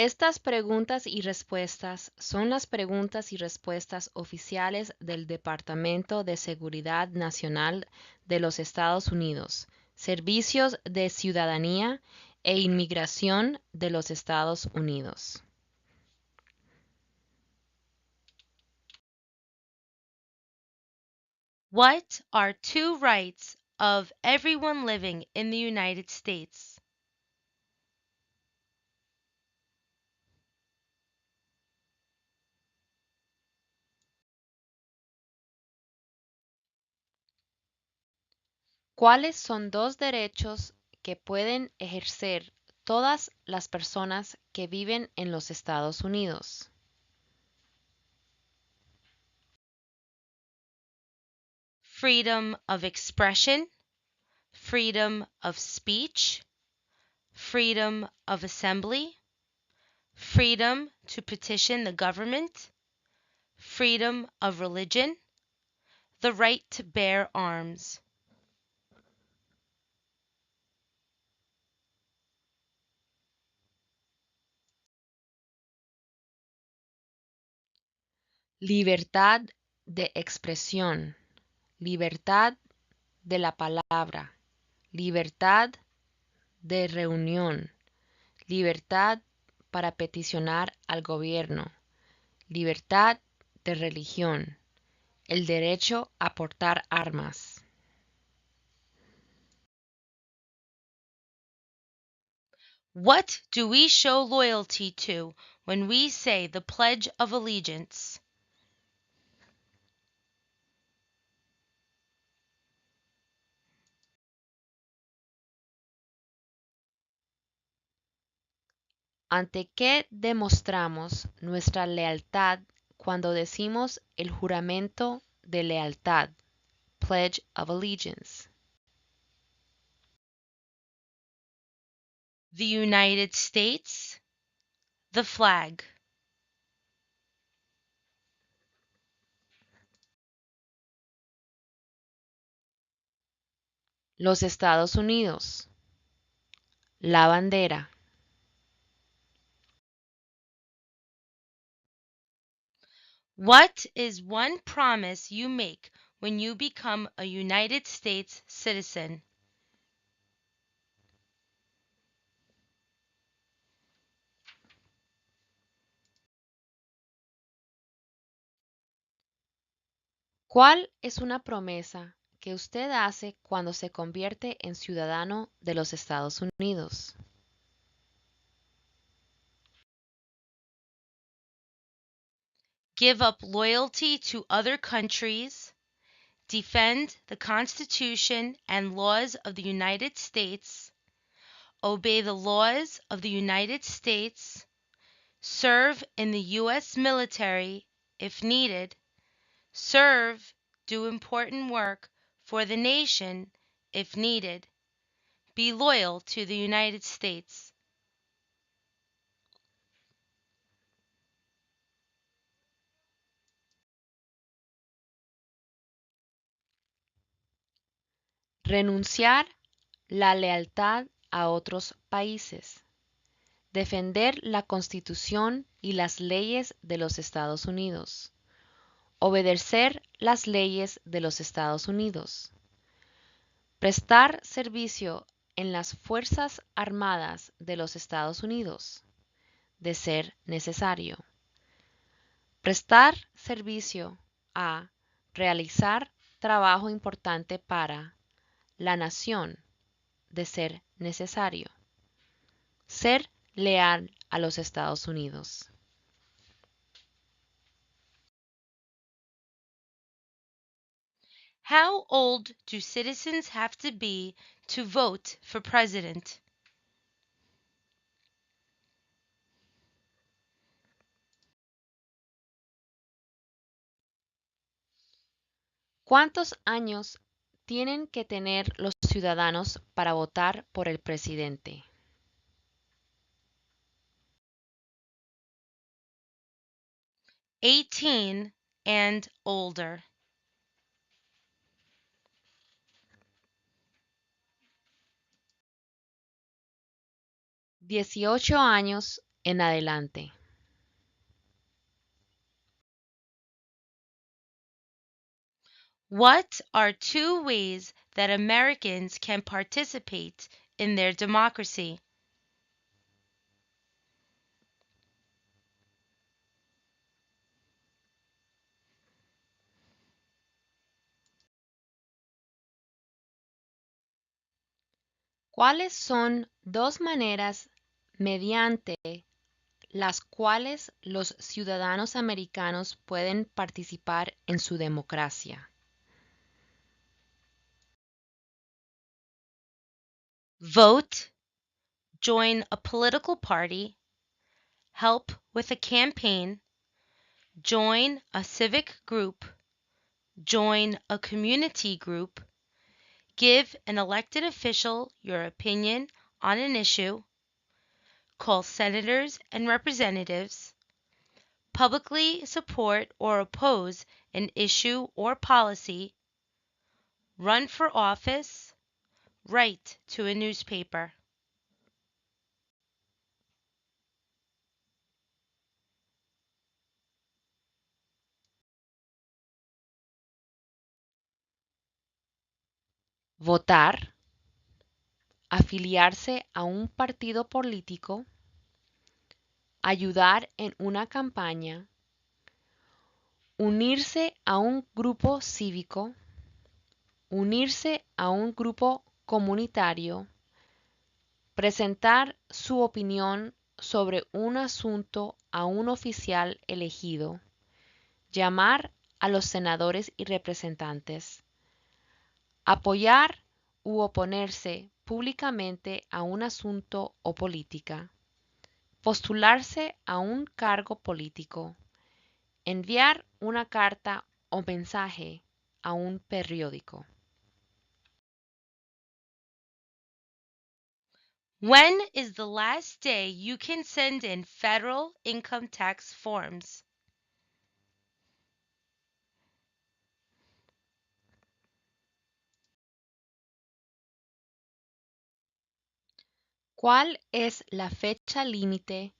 Estas preguntas y respuestas son las preguntas y respuestas oficiales del Departamento de Seguridad Nacional de los Estados Unidos, Servicios de Ciudadanía e Inmigración de los Estados Unidos. What are two rights of everyone living in the United States? ¿Cuáles son dos derechos que pueden ejercer todas las personas que viven en los Estados Unidos? Freedom of expression, freedom of speech, freedom of assembly, freedom to petition the government, freedom of religion, the right to bear arms. Libertad de expresión, libertad de la palabra, libertad de reunión, libertad para peticionar al gobierno, libertad de religión, el derecho a portar armas. What do we show loyalty to when we say the Pledge of Allegiance? ¿Ante qué demostramos nuestra lealtad cuando decimos el juramento de lealtad, Pledge of Allegiance? The United States, the flag. Los Estados Unidos, la bandera. What is one promise you make when you become a United States citizen? ¿Cuál es una promesa que usted hace cuando se convierte en ciudadano de los Estados Unidos? Give up loyalty to other countries, defend the Constitution and laws of the United States, obey the laws of the United States, serve in the U.S. military if needed, serve, do important work for the nation if needed, be loyal to the United States. Renunciar la lealtad a otros países. Defender la Constitución y las leyes de los Estados Unidos. Obedecer las leyes de los Estados Unidos. Prestar servicio en las Fuerzas Armadas de los Estados Unidos, de ser necesario. Prestar servicio a realizar trabajo importante para la nación, de ser necesario. Ser leal a los Estados Unidos. How old do citizens have to be to vote for president? ¿Cuántos años tienen que tener los ciudadanos para votar por el presidente? 18 and older. 18 años en adelante. What are two ways that Americans can participate in their democracy? ¿Cuáles son dos maneras mediante las cuales los ciudadanos americanos pueden participar en su democracia? Vote, join a political party, help with a campaign, join a civic group, join a community group, give an elected official your opinion on an issue, call senators and representatives, publicly support or oppose an issue or policy, run for office, write to a newspaper. Votar, afiliarse a un partido político, ayudar en una campaña, unirse a un grupo cívico, unirse a un grupo comunitario, presentar su opinión sobre un asunto a un oficial elegido, llamar a los senadores y representantes, apoyar u oponerse públicamente a un asunto o política, postularse a un cargo político, enviar una carta o mensaje a un periódico. When is the last day you can send in federal income tax forms? ¿Cuál es la fecha límite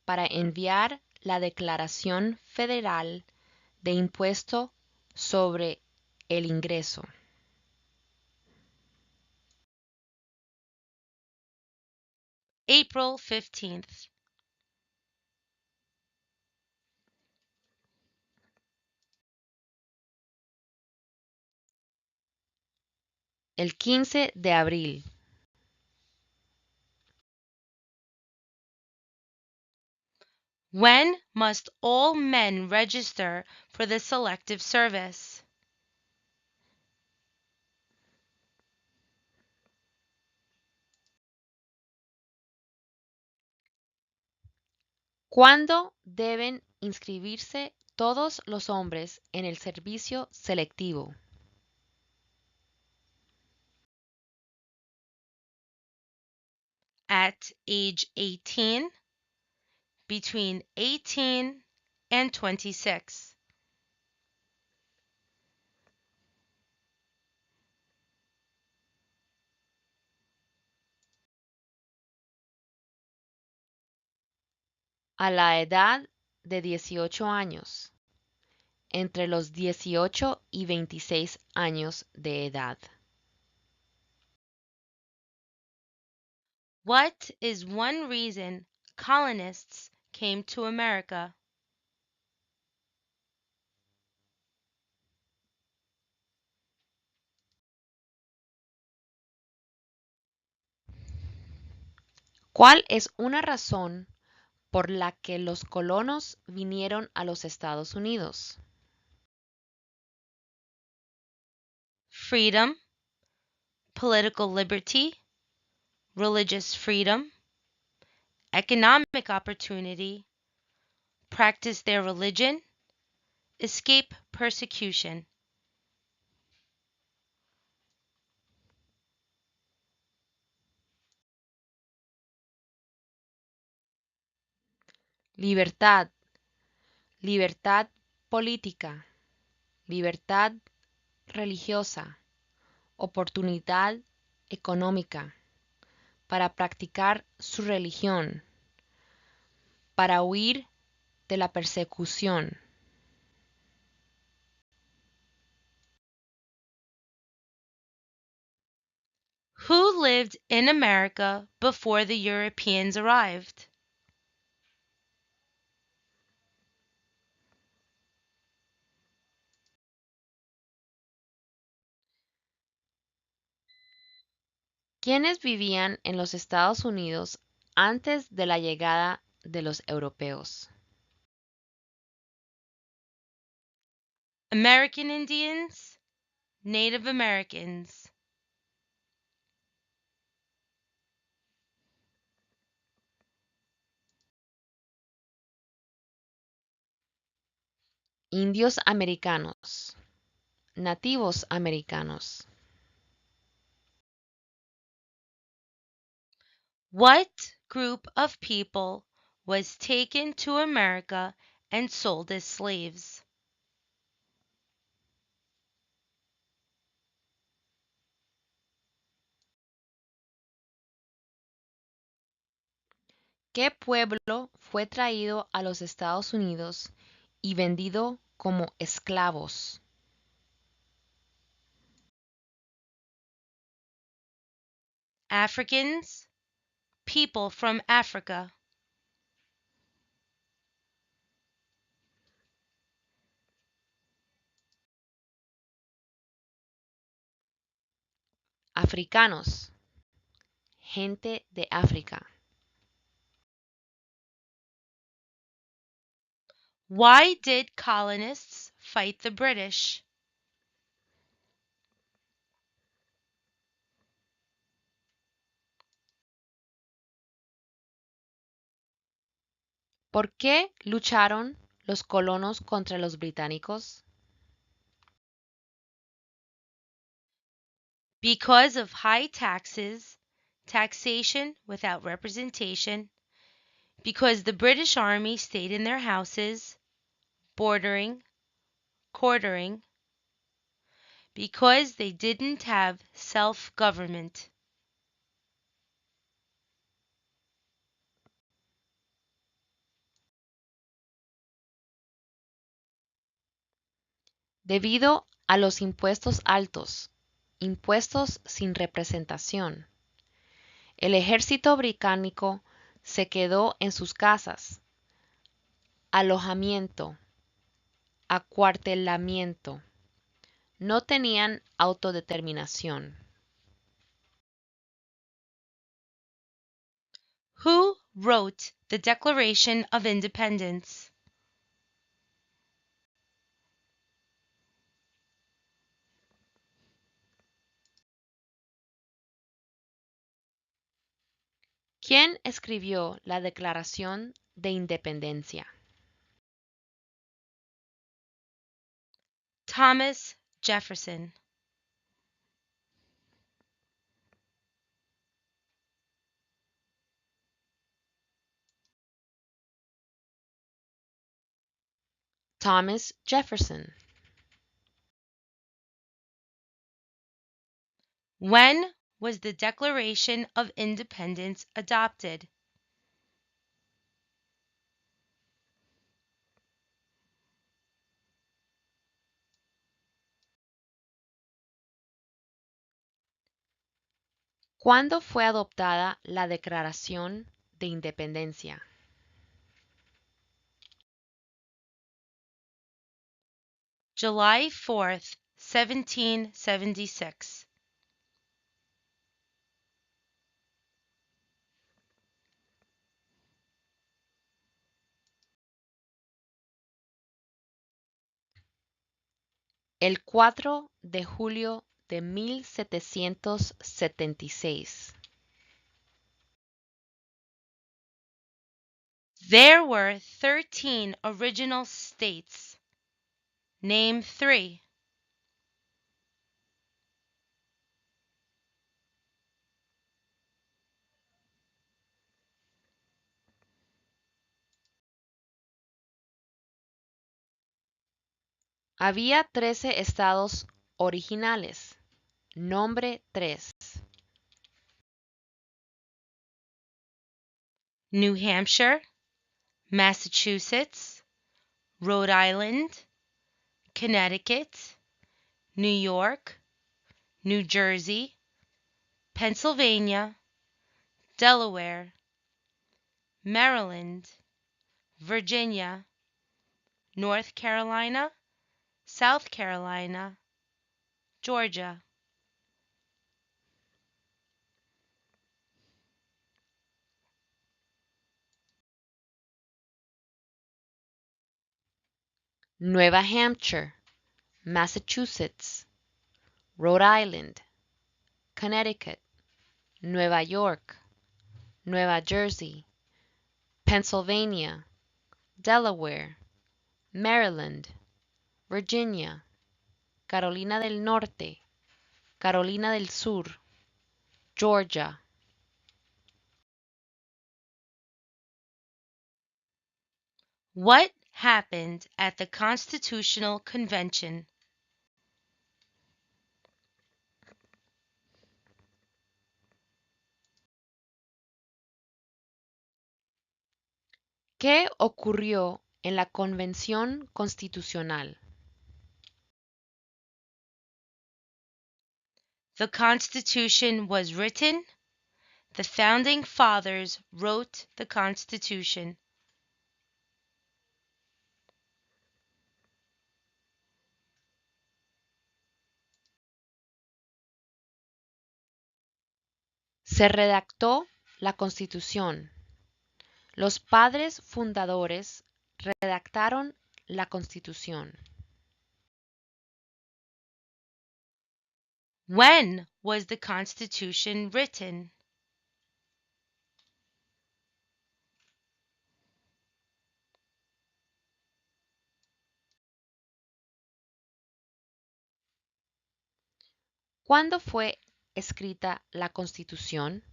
para enviar la Declaración Federal de Impuesto sobre el Ingreso? April 15th. El 15 de abril. When must all men register for the Selective service? ¿Cuándo deben inscribirse todos los hombres en el servicio selectivo? At age 18, between 18 and 26. A la edad de 18 años, entre los 18 y 26 años de edad. What is one reason colonists came to America? ¿Cuál es una razón por la que los colonos vinieron a los Estados Unidos? Freedom, political liberty, religious freedom, economic opportunity, practice their religion, escape persecution. Libertad, libertad política, libertad religiosa, oportunidad económica para practicar su religión, para huir de la persecución. Who lived in America before the Europeans arrived? ¿Quiénes vivían en los Estados Unidos antes de la llegada de los europeos? American Indians, Native Americans. Indios americanos, nativos americanos. What group of people was taken to America and sold as slaves? ¿Qué pueblo fue traído a los Estados Unidos y vendido como esclavos? Africans, people from Africa. Africanos, gente de África. Why did colonists fight the British? ¿Por qué lucharon los colonos contra los británicos? Because of high taxes, taxation without representation, because the British Army stayed in their houses, bordering, quartering, because they didn't have self-government. Debido a los impuestos altos, impuestos sin representación, el ejército británico se quedó en sus casas. Alojamiento, acuartelamiento. No tenían autodeterminación. Who wrote the Declaration of Independence? ¿Quién escribió la Declaración de Independencia? Thomas Jefferson. Thomas Jefferson. When was the Declaration of Independence adopted? ¿Cuándo fue adoptada la Declaración de Independencia? July 4th, 1776. El 4 de julio de 1776. There were 13 original states. Name 3. Había 13 estados originales. Nombre 3. New Hampshire, Massachusetts, Rhode Island, Connecticut, New York, New Jersey, Pennsylvania, Delaware, Maryland, Virginia, North Carolina, South Carolina, Georgia. Nueva Hampshire, Massachusetts, Rhode Island, Connecticut, Nueva York, Nueva Jersey, Pennsylvania, Delaware, Maryland, Virginia, Carolina del Norte, Carolina del Sur, Georgia. What happened at the Constitutional Convention? ¿Qué ocurrió en la Convención Constitucional? The Constitution was written. The Founding Fathers wrote the Constitution. Se redactó la Constitución. Los padres fundadores redactaron la Constitución. When was the Constitution written? ¿Cuándo fue escrita la Constitución?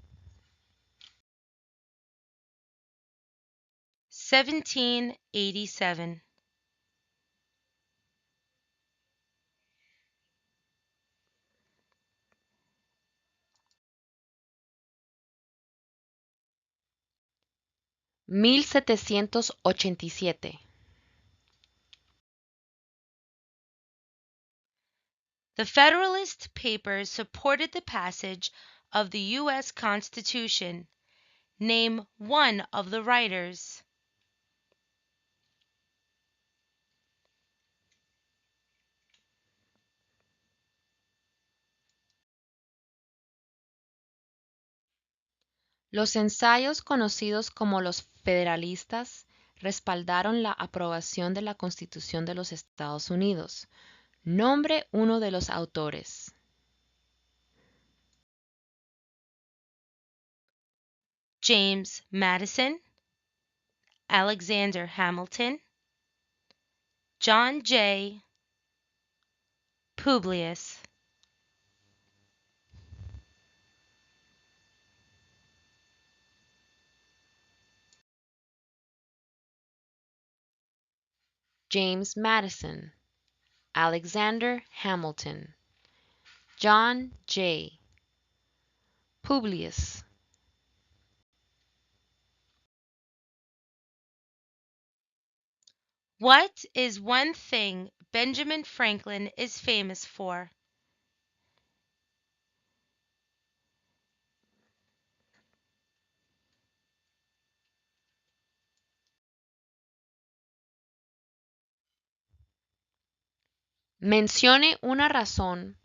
1787. (1787). The Federalist Papers supported the passage of the U.S. Constitution. Name one of the writers. Los ensayos conocidos como los federalistas respaldaron la aprobación de la Constitución de los Estados Unidos. Nombre uno de los autores. James Madison, Alexander Hamilton, John Jay, Publius. James Madison, Alexander Hamilton, John Jay, Publius. What is one thing Benjamin Franklin is famous for? Mencione una razón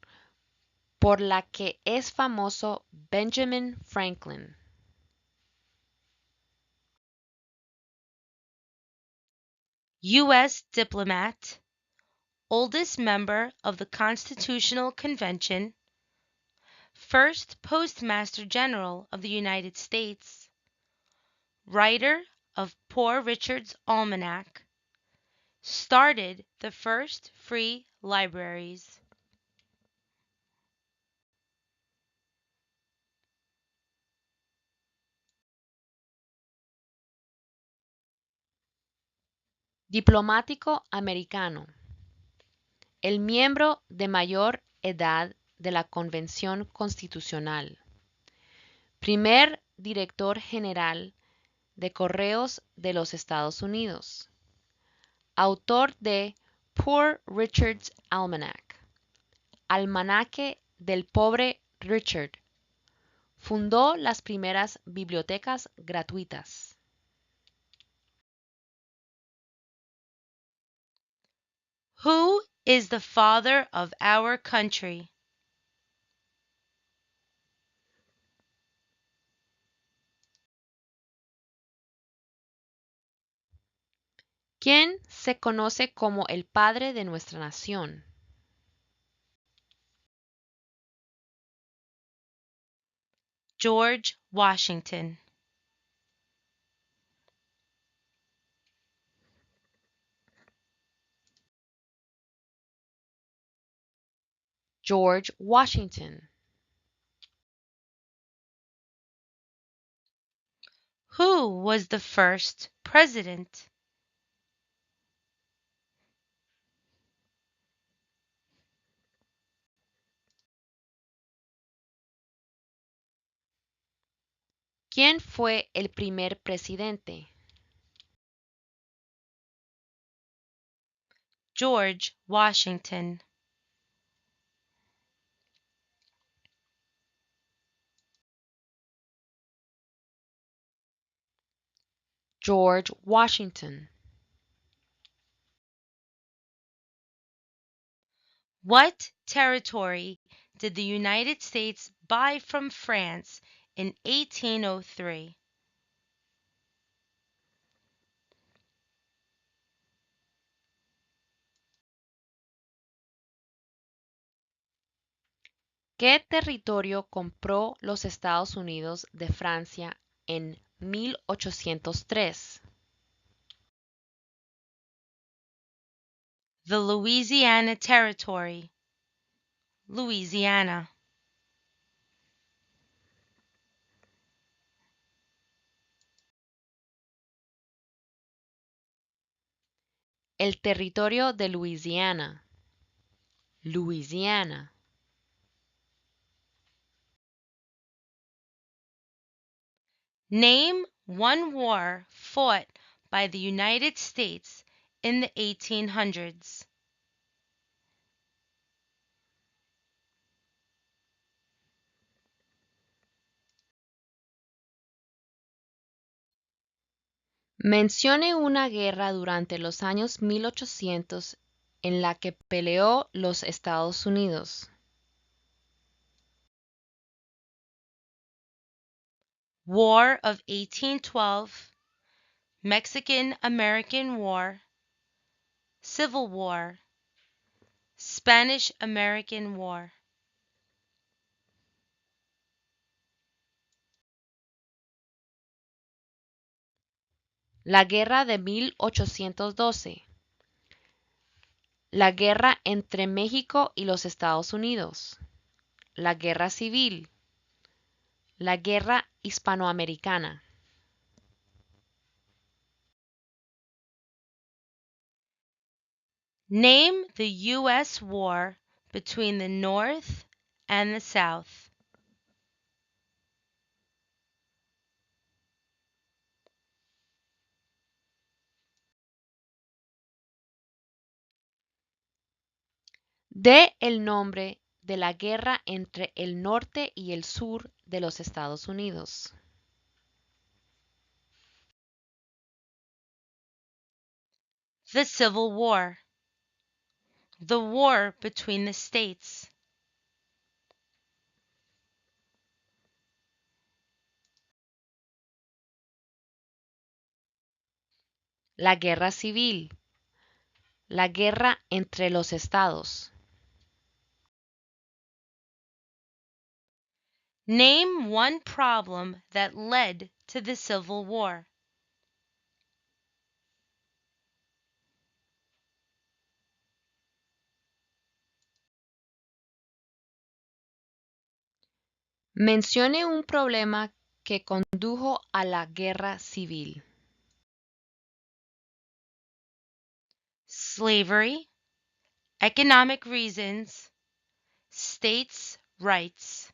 por la que es famoso Benjamin Franklin. U.S. diplomat, oldest member of the Constitutional Convention, first Postmaster General of the United States, writer of Poor Richard's Almanac, started the first free libraries. Diplomático americano. El miembro de mayor edad de la Convención Constitucional. Primer director general de Correos de los Estados Unidos. Autor de Poor Richard's Almanac, Almanaque del Pobre Richard. Fundó las primeras bibliotecas gratuitas. Who is the father of our country? ¿Quién se conoce como el padre de nuestra nación? George Washington. George Washington. Who was the first president? ¿Quién fue el primer presidente? George Washington. George Washington. What territory did the United States buy from France in 1803? ¿Qué territorio compró los Estados Unidos de Francia en 1803? The Louisiana Territory. Louisiana. El territorio de Luisiana. Louisiana. Name one war fought by the United States in the 1800s. Mencione una guerra durante los años 1800 en la que peleó los Estados Unidos. War of 1812, Mexican-American War, Civil War, Spanish-American War. La guerra de 1812. La guerra entre México y los Estados Unidos. La guerra civil. La guerra hispanoamericana. Name the U.S. war between the North and the South. Dé el nombre de la guerra entre el norte y el sur de los Estados Unidos. The Civil War. The war between the states. La guerra civil. La guerra entre los estados. Name one problem that led to the Civil War. Mencione un problema que condujo a la guerra civil. Slavery, economic reasons, states' rights.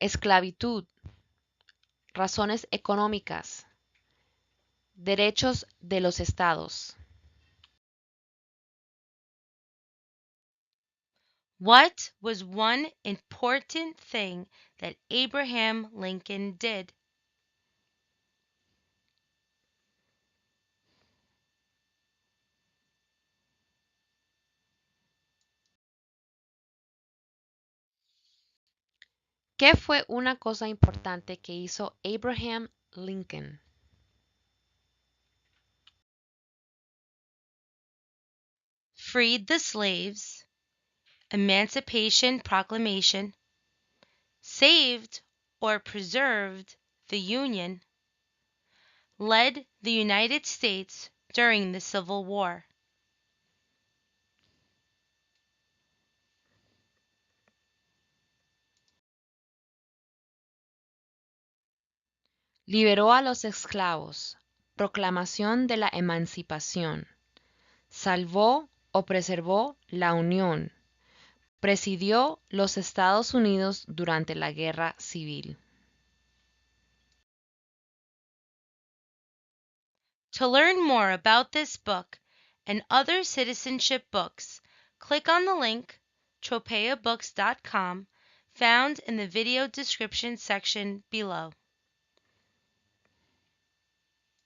esclavitud, razones económicas, derechos de los estados. What was one important thing that Abraham Lincoln did? ¿Qué fue una cosa importante que hizo Abraham Lincoln? Freed the slaves, Emancipation Proclamation, saved or preserved the Union, led the United States during the Civil War. Liberó a los esclavos. Proclamación de la emancipación. Salvó o preservó la Unión. Presidió los Estados Unidos durante la Guerra Civil. To learn more about this book and other citizenship books, click on the link tropeabooks.com found in the video description section below.